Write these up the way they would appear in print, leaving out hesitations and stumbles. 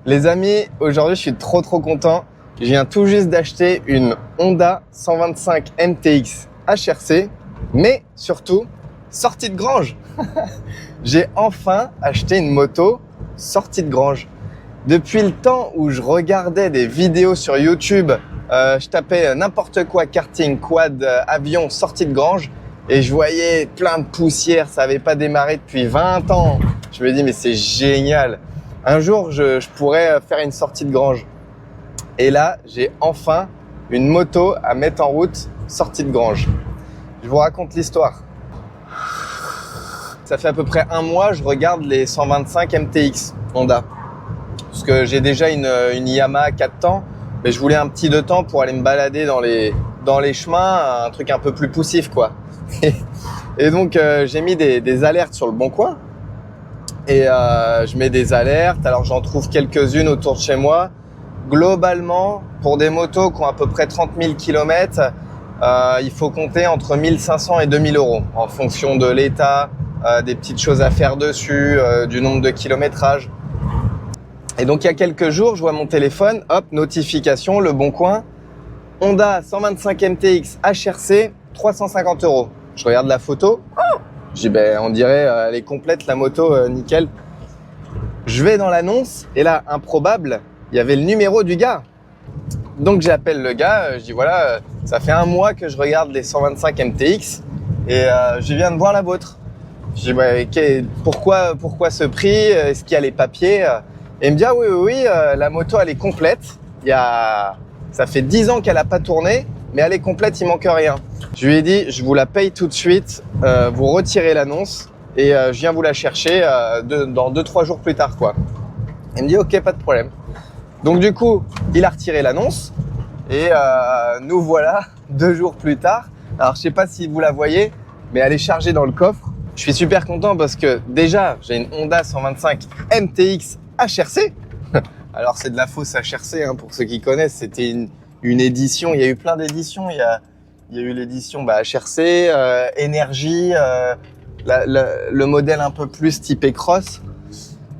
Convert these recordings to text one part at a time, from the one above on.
Les amis, aujourd'hui je suis trop content. Je viens tout juste d'acheter une Honda 125 MTX HRC, mais surtout sortie de grange. J'ai enfin acheté une moto sortie de grange. Depuis le temps où je regardais des vidéos sur YouTube, je tapais n'importe quoi, karting, quad, avion, sortie de grange, et je voyais plein de poussière, ça n'avait pas démarré depuis 20 ans. Je me dis mais c'est génial. Un jour, je pourrais faire une sortie de grange. Et là, j'ai enfin une moto à mettre en route, sortie de grange. Je vous raconte l'histoire. Ça fait à peu près un mois, je regarde les 125 MTX Honda. Parce que j'ai déjà une Yamaha 4 temps, mais je voulais un petit 2 temps pour aller me balader dans les chemins, un truc un peu plus poussif, quoi. Et donc, j'ai mis des alertes sur le bon coin. Et je mets des alertes, alors j'en trouve quelques-unes autour de chez moi. Globalement, pour des motos qui ont à peu près 30 000 km, il faut compter entre 1 500 et 2 000 euros en fonction de l'état, des petites choses à faire dessus, du nombre de kilométrage. Et donc il y a quelques jours, je vois mon téléphone, hop, notification, Le Bon Coin, Honda 125 MTX HRC, 350 euros. Je regarde la photo, je dis ben on dirait elle est complète la moto, nickel. Je vais dans l'annonce et là, improbable, il y avait le numéro du gars. Donc j'appelle le gars, je dis voilà, ça fait un mois que je regarde les 125 MTX et je viens de voir la vôtre. Je dis bah, pourquoi ce prix? Est-ce qu'il y a les papiers? Et il me dit ah oui, la moto elle est complète. Ça fait 10 ans qu'elle n'a pas tourné, mais elle est complète, il manque rien. Je lui ai dit je vous la paye tout de suite, vous retirez l'annonce et je viens vous la chercher dans 2-3 jours plus tard, quoi. Il me dit ok, pas de problème. Donc du coup, il a retiré l'annonce et nous voilà 2 jours plus tard. Alors je sais pas si vous la voyez, mais elle est chargée dans le coffre. Je suis super content parce que déjà, j'ai une Honda 125 MTX HRC. Alors c'est de la fausse HRC, hein, pour ceux qui connaissent, c'était une édition, il y a eu plein d'éditions. Il y a eu l'édition HRC, Energy, le modèle un peu plus typé cross.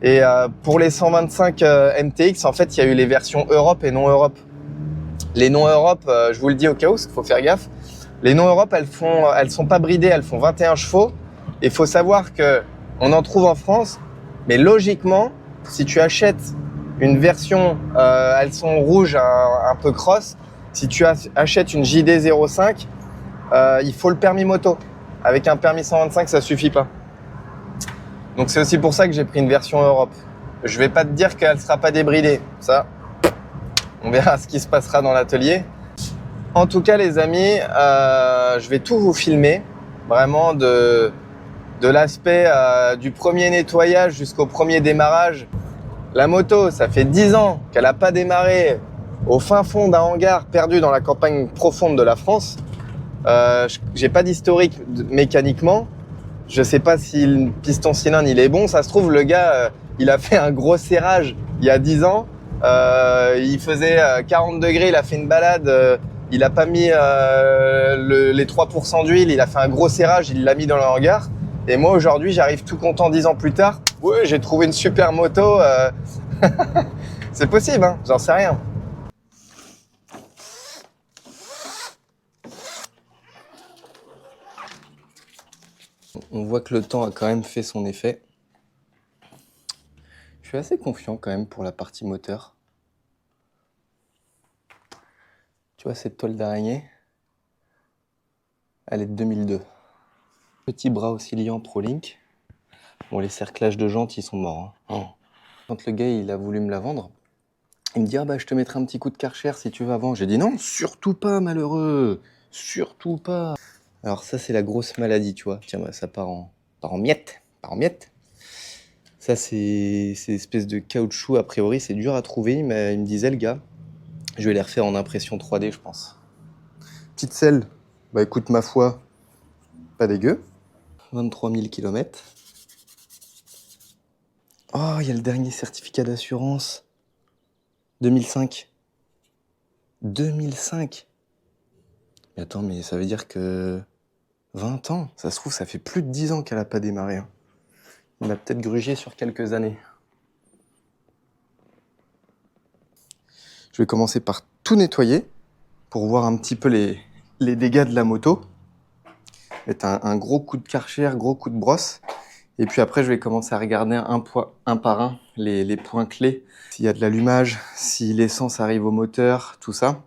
Et pour les 125 MTX, en fait, il y a eu les versions Europe et non Europe. Les non Europe, je vous le dis au cas où, parce qu'il faut faire gaffe. Les non Europe, elles sont pas bridées, elles font 21 chevaux. Et il faut savoir que on en trouve en France, mais logiquement, si tu achètes une version, elles sont rouges, un peu cross. Si tu achètes une JD05, il faut le permis moto. Avec un permis 125, ça suffit pas. Donc c'est aussi pour ça que j'ai pris une version Europe. Je vais pas te dire qu'elle sera pas débridée, ça, on verra ce qui se passera dans l'atelier. En tout cas les amis, je vais tout vous filmer, vraiment de l'aspect du premier nettoyage jusqu'au premier démarrage. La moto, ça fait 10 ans qu'elle a pas démarré au fin fond d'un hangar perdu dans la campagne profonde de la France. J'ai pas d'historique mécaniquement. Je sais pas si le piston cylindre il est bon. Ça se trouve le gars il a fait un gros serrage il y a 10 ans. Il faisait 40 degrés, il a fait une balade. Il a pas mis les 3% d'huile. Il a fait un gros serrage, il l'a mis dans le hangar. Et moi aujourd'hui j'arrive tout content 10 ans plus tard. Ouais, j'ai trouvé une super moto. C'est possible, hein, j'en sais rien. On voit que le temps a quand même fait son effet. Je suis assez confiant quand même pour la partie moteur. Tu vois cette toile d'araignée? Elle est de 2002. Petit bras oscillant ProLink. Bon, les cerclages de jantes, ils sont morts, hein. Oh. Quand le gars, il a voulu me la vendre, il me dit « Ah bah, je te mettrai un petit coup de Karcher si tu veux avant. » J'ai dit « Non, surtout pas, malheureux. Surtout pas. » Alors ça, c'est la grosse maladie, tu vois. Tiens, bah, ça part en miettes. Ça, c'est espèce de caoutchouc. A priori, c'est dur à trouver. Il me disait, le gars. Je vais les refaire en impression 3D, je pense. Petite selle. Bah écoute, ma foi, pas dégueu. 23 000 km. Oh, il y a le dernier certificat d'assurance. 2005. 2005. Mais attends, mais ça veut dire que 20 ans, ça se trouve, ça fait plus de 10 ans qu'elle a pas démarré, hein. On a peut-être grugé sur quelques années. Je vais commencer par tout nettoyer pour voir un petit peu les dégâts de la moto. Mettre un gros coup de Karcher, gros coup de brosse. Et puis après, je vais commencer à regarder un par un les points clés. S'il y a de l'allumage, si l'essence arrive au moteur, tout ça.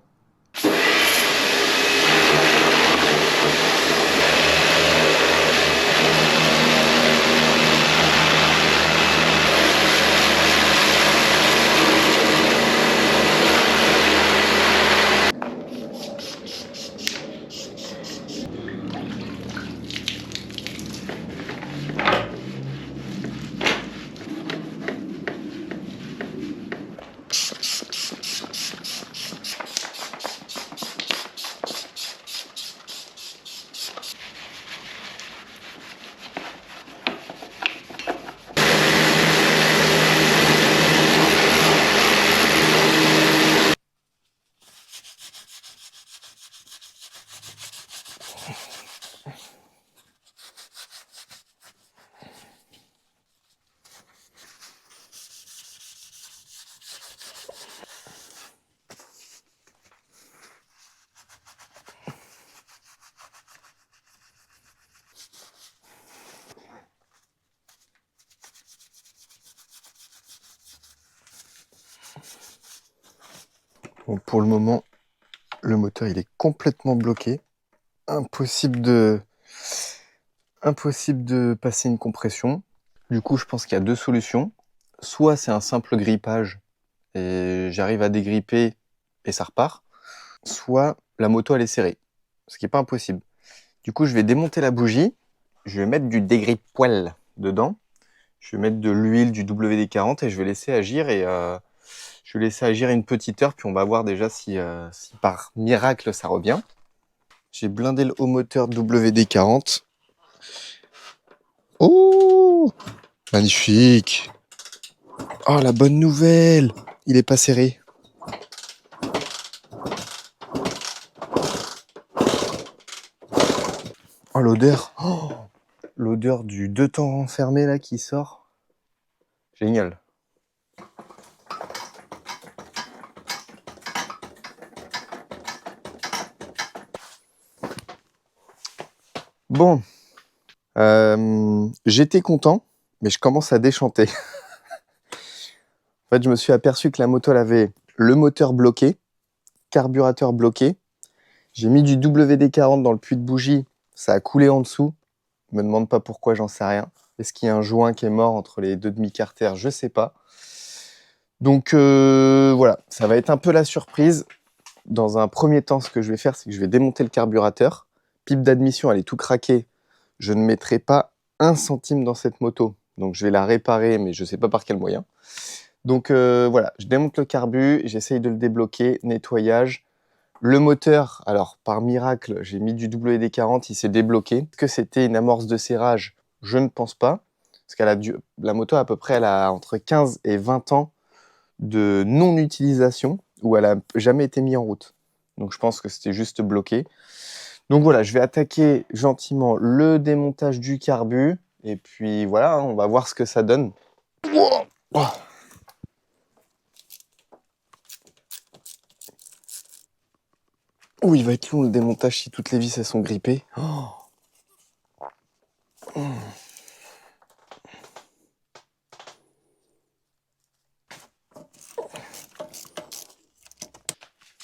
Bon, pour le moment, le moteur il est complètement bloqué. Impossible de passer une compression. Du coup, je pense qu'il y a deux solutions. Soit c'est un simple grippage et j'arrive à dégripper et ça repart. Soit la moto elle est serrée, ce qui n'est pas impossible. Du coup, je vais démonter la bougie. Je vais mettre du dégrippe-poêle dedans. Je vais mettre de l'huile, du WD-40 et je vais laisser agir une petite heure, puis on va voir déjà si par miracle ça revient. J'ai blindé le haut moteur WD-40. Oh, magnifique. Oh, la bonne nouvelle. Il est pas serré. Oh, l'odeur. Oh, l'odeur du 2 temps renfermé là qui sort. Génial. Bon, j'étais content, mais je commence à déchanter. En fait, je me suis aperçu que la moto elle avait le moteur bloqué, carburateur bloqué. J'ai mis du WD-40 dans le puits de bougie, ça a coulé en dessous. Je me demande pas pourquoi, j'en sais rien. Est-ce qu'il y a un joint qui est mort entre les deux demi-carters? Je sais pas. Donc voilà, ça va être un peu la surprise. Dans un premier temps, ce que je vais faire, c'est que je vais démonter le carburateur. Pipe d'admission, elle est tout craquée. Je ne mettrai pas 1 centime dans cette moto. Donc je vais la réparer, mais je ne sais pas par quel moyen. Donc voilà, je démonte le carbu, j'essaye de le débloquer, nettoyage. Le moteur, alors par miracle, j'ai mis du WD-40, il s'est débloqué. Est-ce que c'était une amorce de serrage? Je ne pense pas. Parce que la moto, à peu près, elle a entre 15 et 20 ans de non-utilisation où elle n'a jamais été mise en route. Donc je pense que c'était juste bloqué. Donc voilà, je vais attaquer gentiment le démontage du carbu. Et puis voilà, on va voir ce que ça donne. Oh, il va être long le démontage si toutes les vis elles sont grippées. Oh.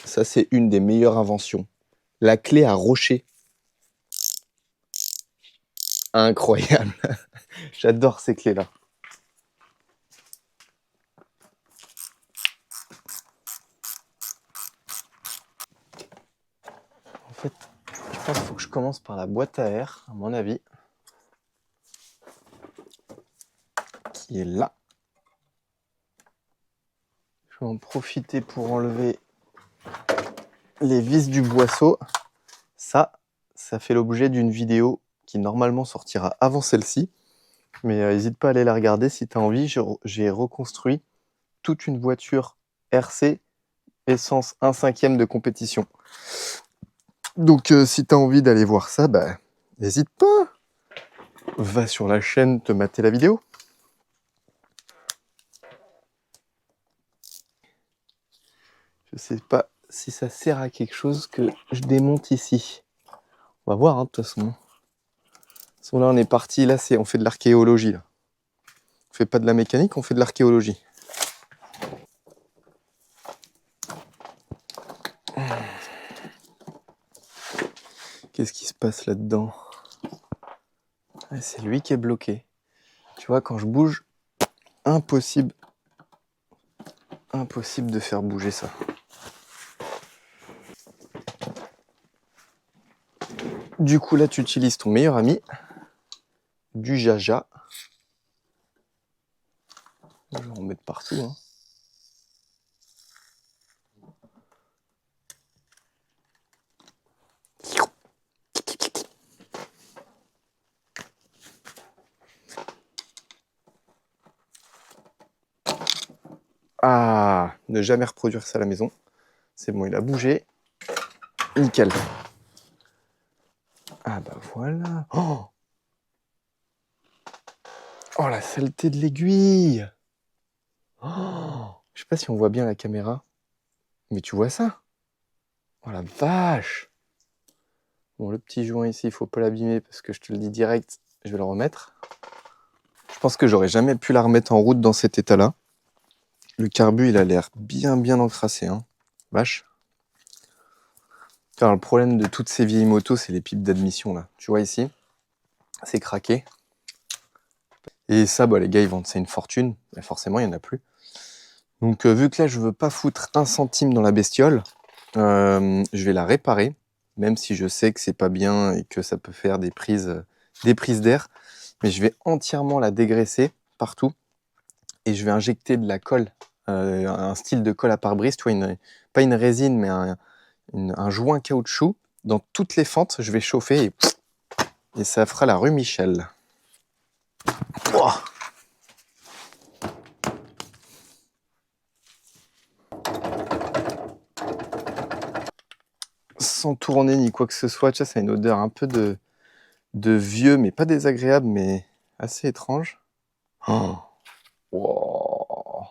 Ça, c'est une des meilleures inventions. La clé à rocher. Incroyable. J'adore ces clés-là. En fait, je pense qu'il faut que je commence par la boîte à air, à mon avis. Qui est là. Je vais en profiter pour enlever les vis du boisseau. Ça fait l'objet d'une vidéo qui normalement sortira avant celle-ci. Mais n'hésite pas à aller la regarder si tu as envie. J'ai reconstruit toute une voiture RC essence 1/5 de compétition. Donc si tu as envie d'aller voir ça, bah n'hésite pas. Va sur la chaîne te mater la vidéo. Je sais pas si ça sert à quelque chose que je démonte ici. On va voir, hein, de toute façon. De toute façon, là, on est parti. Là, on fait de l'archéologie. Là. On fait pas de la mécanique, on fait de l'archéologie. Qu'est-ce qui se passe là-dedans? C'est lui qui est bloqué. Tu vois, quand je bouge, impossible de faire bouger ça. Du coup, là, tu utilises ton meilleur ami, du Jaja. Je vais en mettre partout. Hein. Ah, ne jamais reproduire ça à la maison. C'est bon, il a bougé. Nickel. Ah bah voilà. Oh, oh la saleté de l'aiguille. Oh, je sais pas si on voit bien la caméra. Mais tu vois ça? Oh la vache. Bon, le petit joint ici, il faut pas l'abîmer parce que je te le dis direct, je vais le remettre. Je pense que j'aurais jamais pu la remettre en route dans cet état-là. Le carbu, il a l'air bien encrassé. Hein. Vache. Alors, le problème de toutes ces vieilles motos, c'est les pipes d'admission là. Tu vois ici, c'est craqué. Et ça, bah, les gars, ils vendent ça une fortune. Mais forcément, il n'y en a plus. Donc, vu que là, je veux pas foutre 1 centime dans la bestiole, je vais la réparer. Même si je sais que c'est pas bien et que ça peut faire des prises d'air. Mais je vais entièrement la dégraisser partout. Et je vais injecter de la colle, un style de colle à pare-brise. Tu vois, pas une résine, mais un joint caoutchouc. Dans toutes les fentes, je vais chauffer et ça fera la rue Michel. Oh, sans tourner ni quoi que ce soit, tu vois, ça a une odeur un peu de vieux, mais pas désagréable, mais assez étrange. Oh. Wow.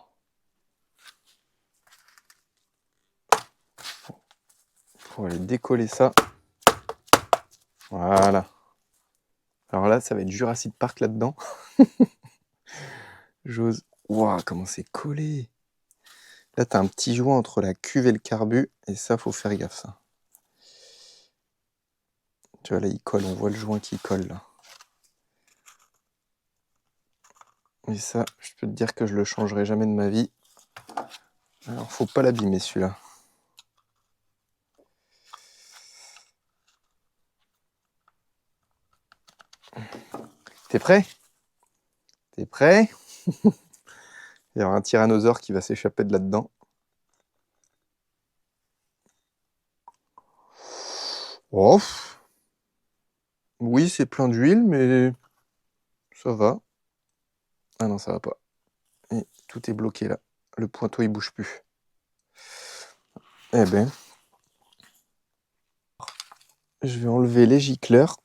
On va aller décoller ça. Voilà. Alors là, ça va être Jurassic Park là-dedans. J'ose. Waouh, comment c'est collé. Là, t'as un petit joint entre la cuve et le carbu, et ça, faut faire gaffe, ça. Tu vois, là, il colle, on voit le joint qui colle, là. Et ça, je peux te dire que je le changerai jamais de ma vie. Alors, faut pas l'abîmer, celui-là. T'es prêt? T'es prêt? Il y aura un tyrannosaure qui va s'échapper de là-dedans. Oh. Oui, c'est plein d'huile, mais ça va. Ah non, ça va pas. Et tout est bloqué, là. Le pointeau, il bouge plus. Eh ben... Je vais enlever les gicleurs.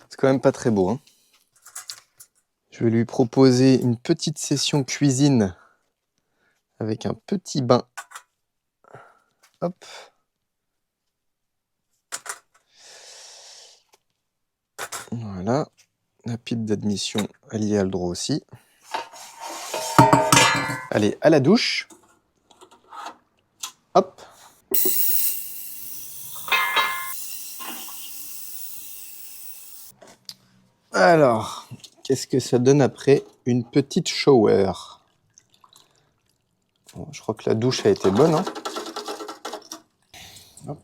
C'est quand même pas très beau. Hein. Je vais lui proposer une petite session cuisine avec un petit bain. Hop. Voilà. La pipe d'admission, elle y a le droit aussi. Allez, à la douche. Hop. Alors, qu'est-ce que ça donne après une petite shower? Bon, je crois que la douche a été bonne. Hein. Hop.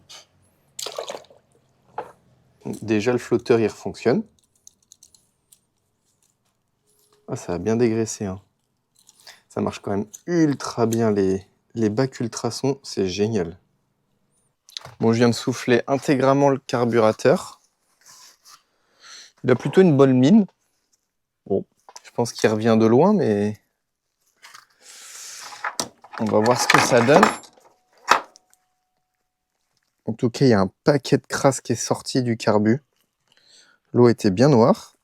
Déjà, le flotteur, il fonctionne. Ah, ça a bien dégraissé. Hein. Ça marche quand même ultra bien. Les bacs ultrasons, c'est génial. Bon, je viens de souffler intégralement le carburateur. Il a plutôt une bonne mine. Bon, je pense qu'il revient de loin, mais on va voir ce que ça donne. En tout cas, il y a un paquet de crasse qui est sorti du carbu. L'eau était bien noire.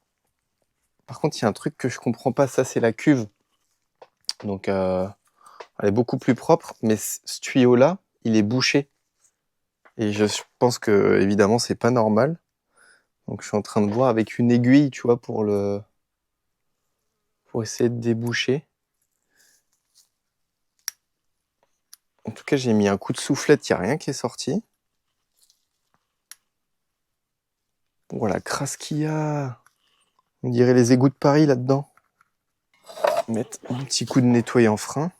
Par contre, il y a un truc que je comprends pas, ça c'est la cuve. Donc, elle est beaucoup plus propre, mais ce tuyau-là, il est bouché. Et je pense que, évidemment, c'est pas normal. Donc, je suis en train de voir avec une aiguille, tu vois, pour essayer de déboucher. En tout cas, j'ai mis un coup de soufflette, il n'y a rien qui est sorti. Voilà, la crasse qu'il y a. On dirait les égouts de Paris là-dedans. Mettre un petit coup de nettoyant frein.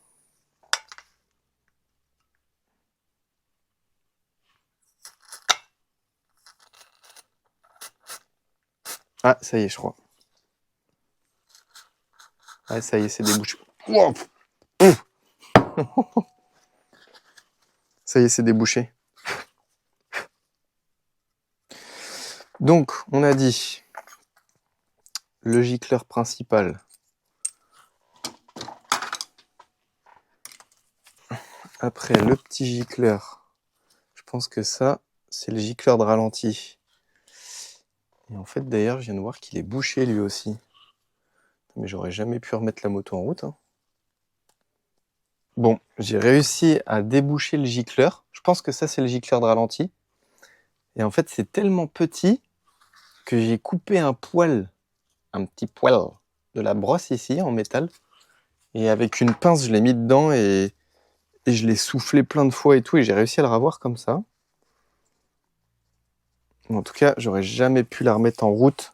Ah, ça y est, je crois. Ah, ça y est, c'est débouché. Wow. Ça y est, c'est débouché. Donc, on a dit le gicleur principal. Après, le petit gicleur. Je pense que ça, c'est le gicleur de ralenti. Et en fait, d'ailleurs, je viens de voir qu'il est bouché lui aussi. Mais j'aurais jamais pu remettre la moto en route. Hein. Bon, j'ai réussi à déboucher le gicleur. Je pense que ça, c'est le gicleur de ralenti. Et en fait, c'est tellement petit que j'ai coupé un petit poil de la brosse ici, en métal. Et avec une pince, je l'ai mis dedans et je l'ai soufflé plein de fois et tout. Et j'ai réussi à le ravoir comme ça. En tout cas, j'aurais jamais pu la remettre en route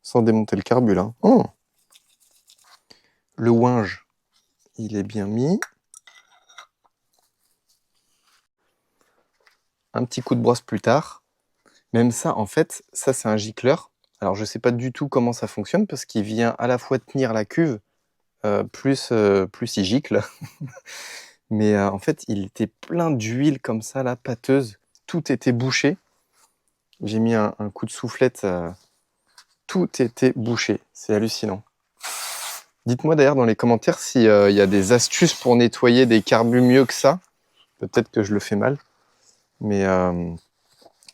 sans démonter le carbu, là. Oh. Le ouinge, il est bien mis. Un petit coup de brosse plus tard. Même ça, en fait, ça c'est un gicleur. Alors je sais pas du tout comment ça fonctionne parce qu'il vient à la fois tenir la cuve, plus il gicle. Mais en fait, il était plein d'huile comme ça, là, pâteuse. Tout était bouché. J'ai mis un coup de soufflette. Tout était bouché. C'est hallucinant. Dites-moi d'ailleurs dans les commentaires s'il y a des astuces pour nettoyer des carbus mieux que ça. Peut-être que je le fais mal. Mais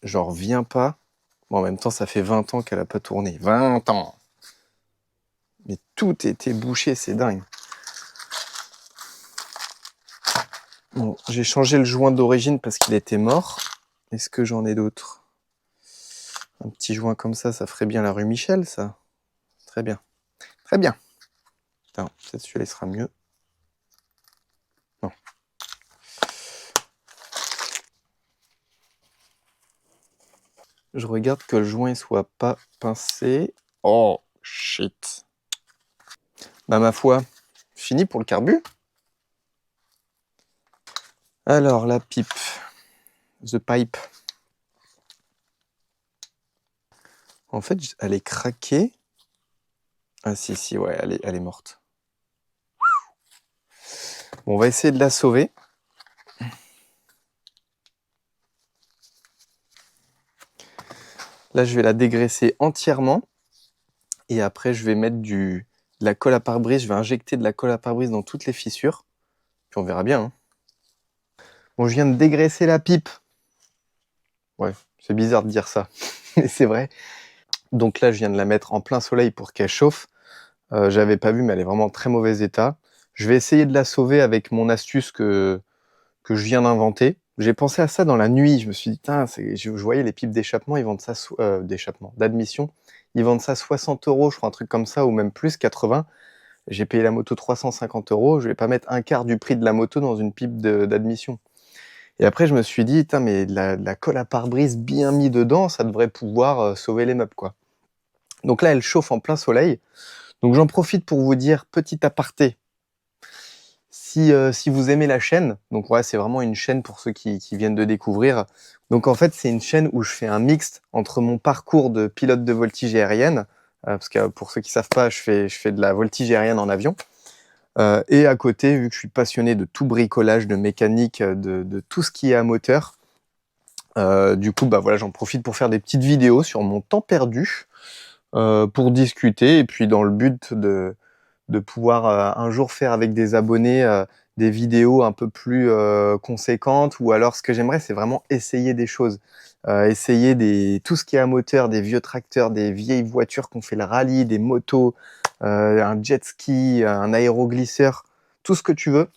j'en reviens pas. Bon, en même temps, ça fait 20 ans qu'elle a pas tourné. 20 ans! Mais tout était bouché, c'est dingue. Bon, j'ai changé le joint d'origine parce qu'il était mort. Est-ce que j'en ai d'autres? Un petit joint comme ça ferait bien la rue Michel, ça. Très bien. Très bien. Attends, peut-être celui-là sera mieux. Non. Je regarde que le joint ne soit pas pincé. Oh, shit. Bah ma foi, fini pour le carbu. Alors, la pipe. The pipe. En fait, elle est craquée. Ah si, ouais, elle est morte. Bon, on va essayer de la sauver. Là, je vais la dégraisser entièrement. Et après, je vais mettre de la colle à pare-brise. Je vais injecter de la colle à pare-brise dans toutes les fissures. Puis on verra bien. Hein. Bon, je viens de dégraisser la pipe. Ouais, c'est bizarre de dire ça. Mais c'est vrai. Donc là, je viens de la mettre en plein soleil pour qu'elle chauffe. J'avais pas vu, mais elle est vraiment en très mauvais état. Je vais essayer de la sauver avec mon astuce que je viens d'inventer. J'ai pensé à ça dans la nuit. Je me suis dit, je voyais les pipes d'échappement, ils vendent ça, d'admission. Ils vendent ça 60 €, je crois, un truc comme ça, ou même plus, 80. J'ai payé la moto 350 €. Je vais pas mettre un quart du prix de la moto dans une pipe d'admission. Et après, je me suis dit, mais de la colle à pare-brise bien mis dedans, ça devrait pouvoir sauver les meubles, quoi. Donc là, elle chauffe en plein soleil. Donc j'en profite pour vous dire, petit aparté, si vous aimez la chaîne, donc ouais, c'est vraiment une chaîne pour ceux qui viennent de découvrir. Donc en fait, c'est une chaîne où je fais un mixte entre mon parcours de pilote de voltige aérienne, parce que pour ceux qui savent pas, je fais de la voltige aérienne en avion. Et à côté, vu que je suis passionné de tout bricolage, de mécanique, de tout ce qui est à moteur, du coup, bah voilà, j'en profite pour faire des petites vidéos sur mon temps perdu, pour discuter, et puis dans le but de pouvoir un jour faire avec des abonnés des vidéos un peu plus conséquentes, ou alors ce que j'aimerais, c'est vraiment essayer des choses. Essayer tout ce qui est à moteur, des vieux tracteurs, des vieilles voitures qu'on fait le rallye, des motos, un jet ski, un aéroglisseur, tout ce que tu veux,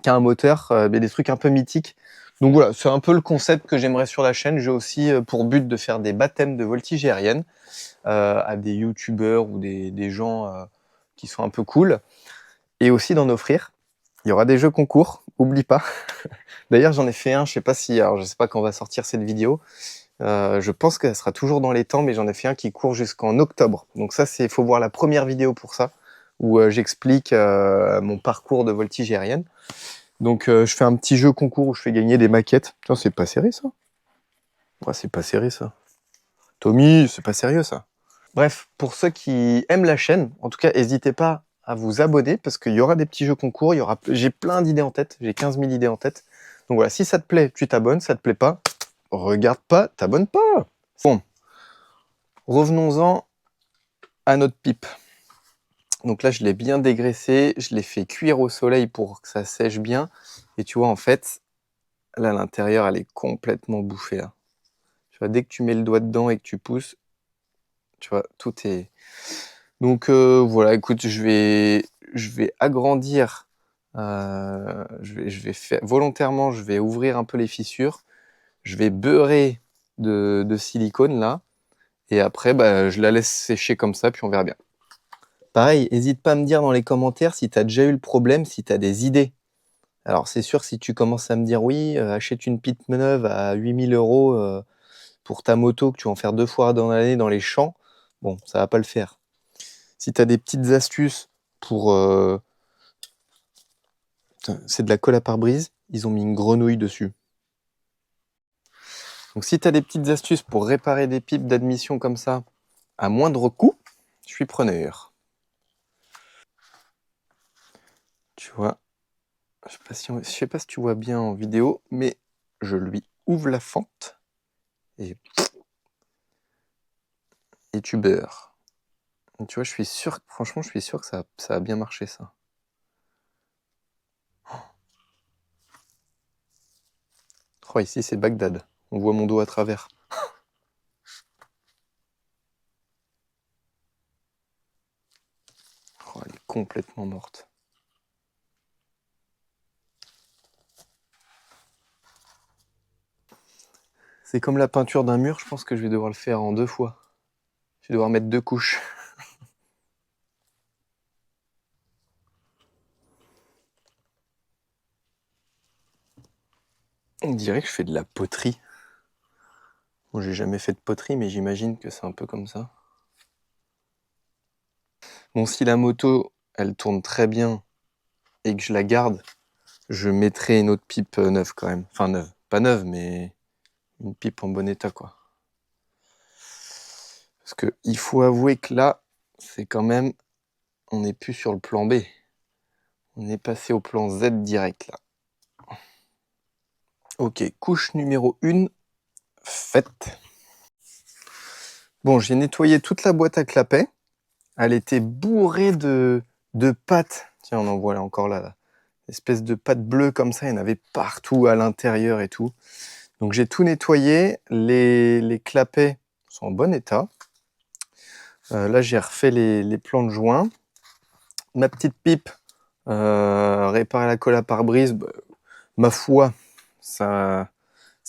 qui a un moteur, mais des trucs un peu mythiques. Donc voilà, c'est un peu le concept que j'aimerais sur la chaîne. J'ai aussi pour but de faire des baptêmes de voltige aérienne à des youtubeurs ou des gens qui sont un peu cool, et aussi d'en offrir. Il y aura des jeux concours, oublie pas. D'ailleurs, j'en ai fait un, alors je sais pas quand va sortir cette vidéo. Je pense que ça sera toujours dans les temps, mais j'en ai fait un qui court jusqu'en octobre. Donc ça, faut voir la première vidéo pour ça, où j'explique mon parcours de voltige aérienne. Donc je fais un petit jeu concours où je fais gagner des maquettes. Putain, c'est pas serré ça. Ouais, c'est pas serré ça. Tommy, c'est pas sérieux ça. Bref, pour ceux qui aiment la chaîne, en tout cas, n'hésitez pas à vous abonner parce qu'il y aura des petits jeux concours, j'ai plein d'idées en tête, j'ai 15 000 idées en tête. Donc voilà, si ça te plaît, tu t'abonnes, ça te plaît pas, regarde pas, t'abonnes pas. Bon, revenons-en à notre pipe. Donc là, je l'ai bien dégraissé, je l'ai fait cuire au soleil pour que ça sèche bien. Et tu vois, en fait, là, l'intérieur, elle est complètement bouffée, là. Tu vois, dès que tu mets le doigt dedans et que tu pousses, tu vois, tout est... Donc voilà, écoute, je vais agrandir, je vais faire volontairement, je vais ouvrir un peu les fissures, je vais beurrer de silicone là, et après bah, je la laisse sécher comme ça, puis on verra bien. Pareil, n'hésite pas à me dire dans les commentaires si tu as déjà eu le problème, si tu as des idées. Alors c'est sûr, si tu commences à me dire oui, achète une pipe neuve à 8000 € pour ta moto, que tu vas en faire 2 fois dans l'année dans les champs, bon, ça va pas le faire. Si tu as des petites astuces pour... c'est de la colle à pare-brise, ils ont mis une grenouille dessus. Donc si tu as des petites astuces pour réparer des pipes d'admission comme ça, à moindre coût, je suis preneur. Tu vois, je sais pas si tu vois bien en vidéo, mais je lui ouvre la fente et tu beurres. Et tu vois, je suis sûr, franchement, je suis sûr que ça a bien marché ça. Oh, ici c'est Bagdad. On voit mon dos à travers. Oh, elle est complètement morte. C'est comme la peinture d'un mur, je pense que je vais devoir le faire en 2 fois. Je vais devoir mettre 2 couches. On dirait que je fais de la poterie. Bon, j'ai jamais fait de poterie, mais j'imagine que c'est un peu comme ça. Bon, si la moto, elle tourne très bien et que je la garde, je mettrai une autre pipe neuve quand même. Enfin, neuve. Pas neuve, mais une pipe en bon état, quoi. Parce que il faut avouer que là, c'est quand même... On n'est plus sur le plan B. On est passé au plan Z direct, là. Ok, couche numéro 1, faite. Bon, j'ai nettoyé toute la boîte à clapets. Elle était bourrée de pâtes. Tiens, on en voit là encore là. Espèce de pâte bleue comme ça, il y en avait partout à l'intérieur et tout. Donc j'ai tout nettoyé. Les clapets sont en bon état. Là, j'ai refait les plans de joint. Ma petite pipe, réparer la colle à pare-brise, bah, ma foi, ça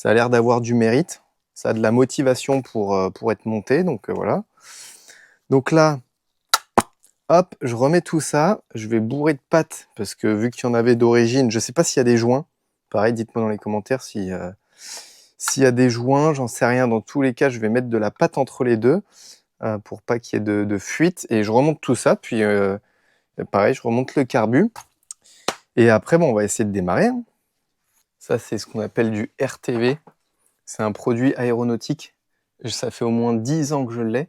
a l'air d'avoir du mérite. Ça a de la motivation pour être monté, donc voilà. Donc là, hop, je remets tout ça. Je vais bourrer de pâtes, parce que vu qu'il y en avait d'origine, je sais pas s'il y a des joints. Pareil, dites-moi dans les commentaires s'il y a des joints, j'en sais rien. Dans tous les cas, je vais mettre de la pâte entre les deux, pour pas qu'il y ait de fuite. Et je remonte tout ça, puis pareil, je remonte le carbu. Et après, bon, on va essayer de démarrer, hein. Ça, c'est ce qu'on appelle du RTV. C'est un produit aéronautique. Ça fait au moins 10 ans que je l'ai.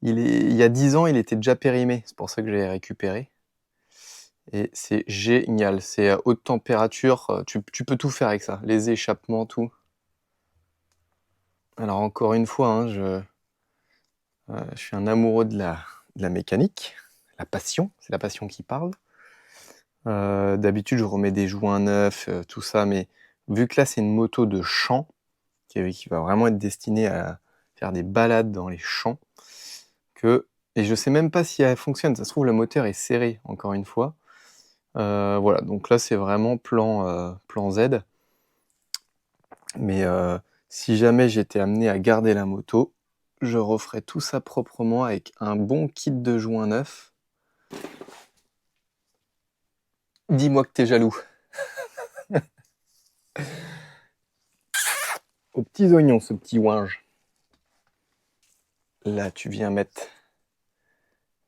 Il y a 10 ans, il était déjà périmé. C'est pour ça que je l'ai récupéré. Et c'est génial. C'est à haute température. Tu peux tout faire avec ça. Les échappements, tout. Alors encore une fois, hein, je suis un amoureux de la mécanique. La passion. C'est la passion qui parle. D'habitude, je remets des joints neufs, tout ça, mais vu que là, c'est une moto de champ, qui va vraiment être destinée à faire des balades dans les champs, et je sais même pas si elle fonctionne, ça se trouve le moteur est serré, encore une fois. Voilà, donc là, c'est vraiment plan Z. Mais si jamais j'étais amené à garder la moto, je referais tout ça proprement avec un bon kit de joints neufs. Dis-moi que t'es jaloux. Aux petits oignons, ce petit ouinge. Là, tu viens mettre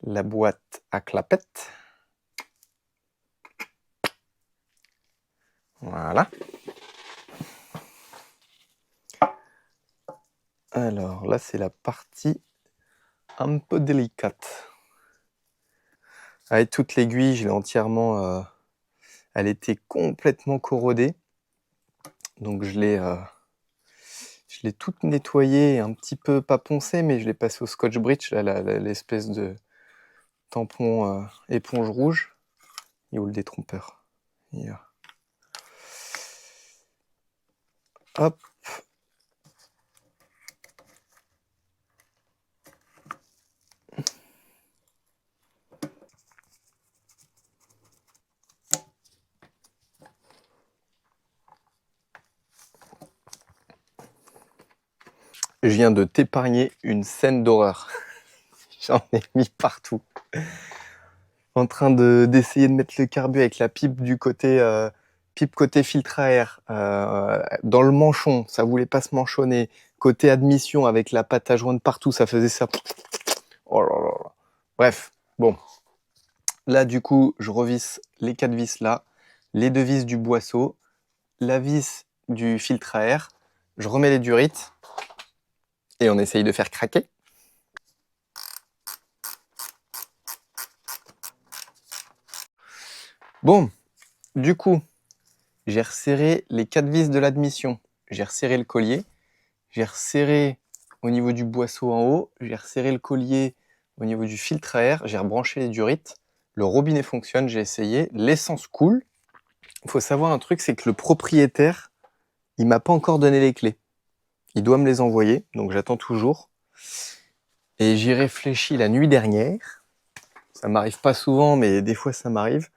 la boîte à clapettes. Voilà. Alors là, c'est la partie un peu délicate. Avec toute l'aiguille, je l'ai entièrement... elle était complètement corrodée. Donc je l'ai toute nettoyée, un petit peu, pas poncée, mais je l'ai passée au Scotch Brite, l'espèce de tampon éponge rouge. Et où le détrompeur. Hop. Je viens de t'épargner une scène d'horreur. J'en ai mis partout. En train d'essayer de mettre le carbu avec la pipe du côté pipe côté filtre à air dans le manchon, ça voulait pas se manchonner. Côté admission avec la pâte à joindre partout, ça faisait ça. Oh là là là. Bref, bon. Là du coup, je revisse les 4 vis là, les 2 vis du boisseau, la vis du filtre à air, je remets les durites et on essaye de faire craquer. Bon, du coup, j'ai resserré les 4 vis de l'admission, j'ai resserré le collier, j'ai resserré au niveau du boisseau en haut, j'ai resserré le collier au niveau du filtre à air, j'ai rebranché les durites, le robinet fonctionne, j'ai essayé, l'essence coule. Il faut savoir un truc, c'est que le propriétaire, il m'a pas encore donné les clés. Il doit me les envoyer, donc j'attends toujours. Et j'y réfléchis la nuit dernière. Ça m'arrive pas souvent, mais des fois ça m'arrive.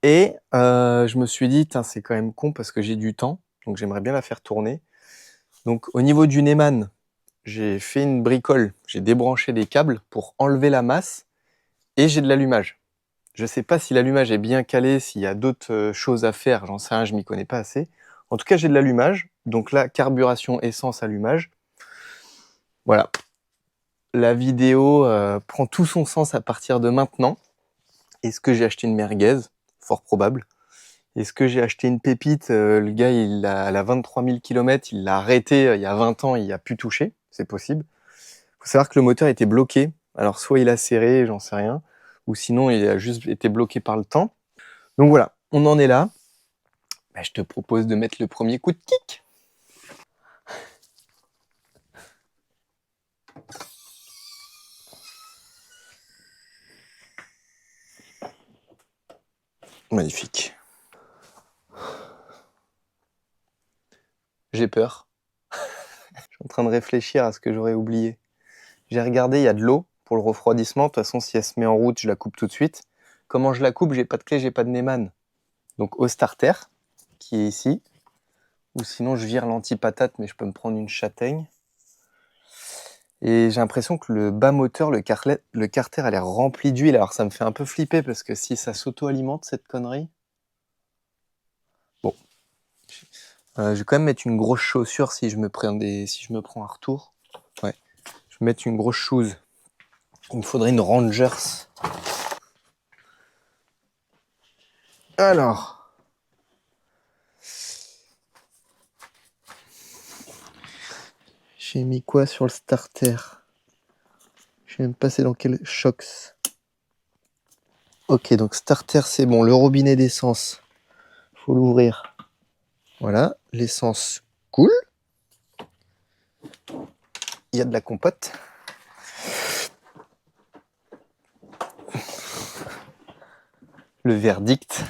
Et je me suis dit, c'est quand même con parce que j'ai du temps, donc j'aimerais bien la faire tourner. Donc au niveau du Neyman, j'ai fait une bricole, j'ai débranché des câbles pour enlever la masse et j'ai de l'allumage. Je sais pas si l'allumage est bien calé, s'il y a d'autres choses à faire, j'en sais rien, je m'y connais pas assez. En tout cas, j'ai de l'allumage, donc là, carburation, essence, allumage. Voilà. La vidéo prend tout son sens à partir de maintenant. Est-ce que j'ai acheté une merguez? Fort probable. Est-ce que j'ai acheté une pépite? Le gars, elle a 23 000 km, il l'a arrêté il y a 20 ans, il n'y a plus touché. C'est possible. Il faut savoir que le moteur était bloqué. Alors, soit il a serré, j'en sais rien, ou sinon, il a juste été bloqué par le temps. Donc voilà, on en est là. Bah, je te propose de mettre le premier coup de kick. Magnifique. J'ai peur. Je suis en train de réfléchir à ce que j'aurais oublié. J'ai regardé, il y a de l'eau pour le refroidissement. De toute façon, si elle se met en route, je la coupe tout de suite. Comment je la coupe? J'ai pas de clé, j'ai pas de Neyman. Donc au starter, qui est ici. Ou sinon, je vire l'anti-patate, mais je peux me prendre une châtaigne. Et j'ai l'impression que le bas moteur, le carter a l'air rempli d'huile. Alors ça me fait un peu flipper parce que si ça s'auto-alimente, cette connerie... Bon. Je vais quand même mettre une grosse chaussure si je me prends un retour. Ouais. Je vais mettre une grosse shoes. Il me faudrait une Rangers. Alors. J'ai mis quoi sur le starter? Je sais même pas c'est dans quel shocks. Ok, donc starter c'est bon. Le robinet d'essence, faut l'ouvrir. Voilà, l'essence coule. Il y a de la compote. le verdict.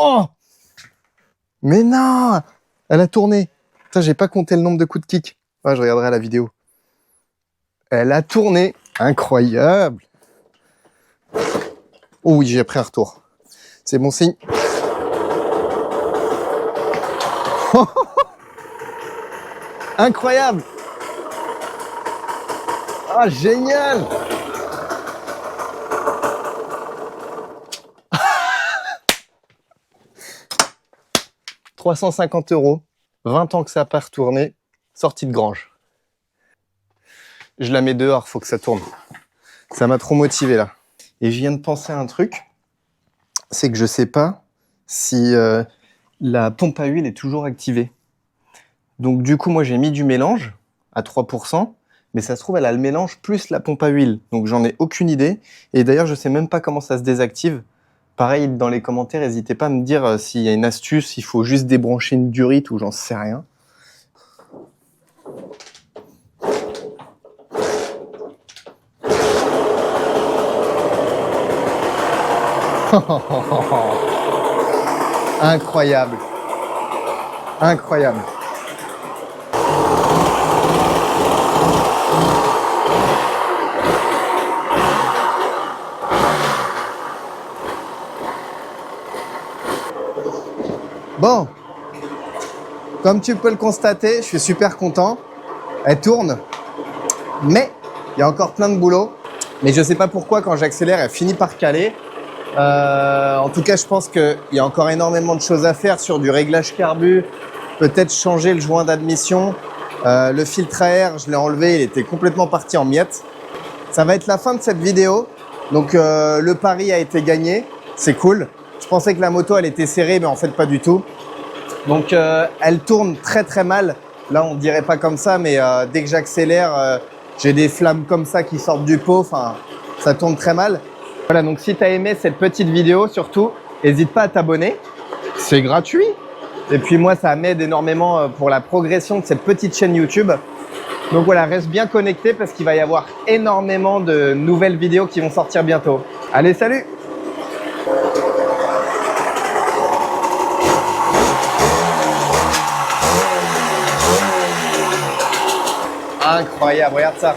Oh! Mais non! Elle a tourné. Putain, j'ai pas compté le nombre de coups de kick. Ah, je regarderai la vidéo. Elle a tourné. Incroyable. Oh oui, j'ai pris un retour. C'est bon signe. Incroyable. Ah, génial. 350 €, 20 ans que ça n'a pas retourné, sortie de grange. Je la mets dehors, faut que ça tourne. Ça m'a trop motivé là. Et je viens de penser à un truc, c'est que je sais pas si la pompe à huile est toujours activée. Donc du coup, moi j'ai mis du mélange à 3%, mais ça se trouve elle a le mélange plus la pompe à huile. Donc j'en ai aucune idée. Et d'ailleurs, je sais même pas comment ça se désactive. Pareil, dans les commentaires, n'hésitez pas à me dire s'il y a une astuce, il faut juste débrancher une durite ou j'en sais rien. Incroyable. Incroyable. Bon, comme tu peux le constater, je suis super content. Elle tourne, mais il y a encore plein de boulot. Mais je sais pas pourquoi, quand j'accélère, elle finit par caler. En tout cas, je pense qu'il y a encore énormément de choses à faire sur du réglage carbu, peut-être changer le joint d'admission. Le filtre à air, je l'ai enlevé, il était complètement parti en miettes. Ça va être la fin de cette vidéo. Donc le pari a été gagné, c'est cool. Je pensais que la moto elle était serrée, mais en fait pas du tout. Donc elle tourne très très mal. Là on dirait pas comme ça, mais dès que j'accélère, j'ai des flammes comme ça qui sortent du pot. Enfin, ça tourne très mal. Voilà, donc si tu as aimé cette petite vidéo, surtout, n'hésite pas à t'abonner. C'est gratuit. Et puis moi, ça m'aide énormément pour la progression de cette petite chaîne YouTube. Donc voilà, reste bien connecté parce qu'il va y avoir énormément de nouvelles vidéos qui vont sortir bientôt. Allez, salut! Incroyable, regarde ça.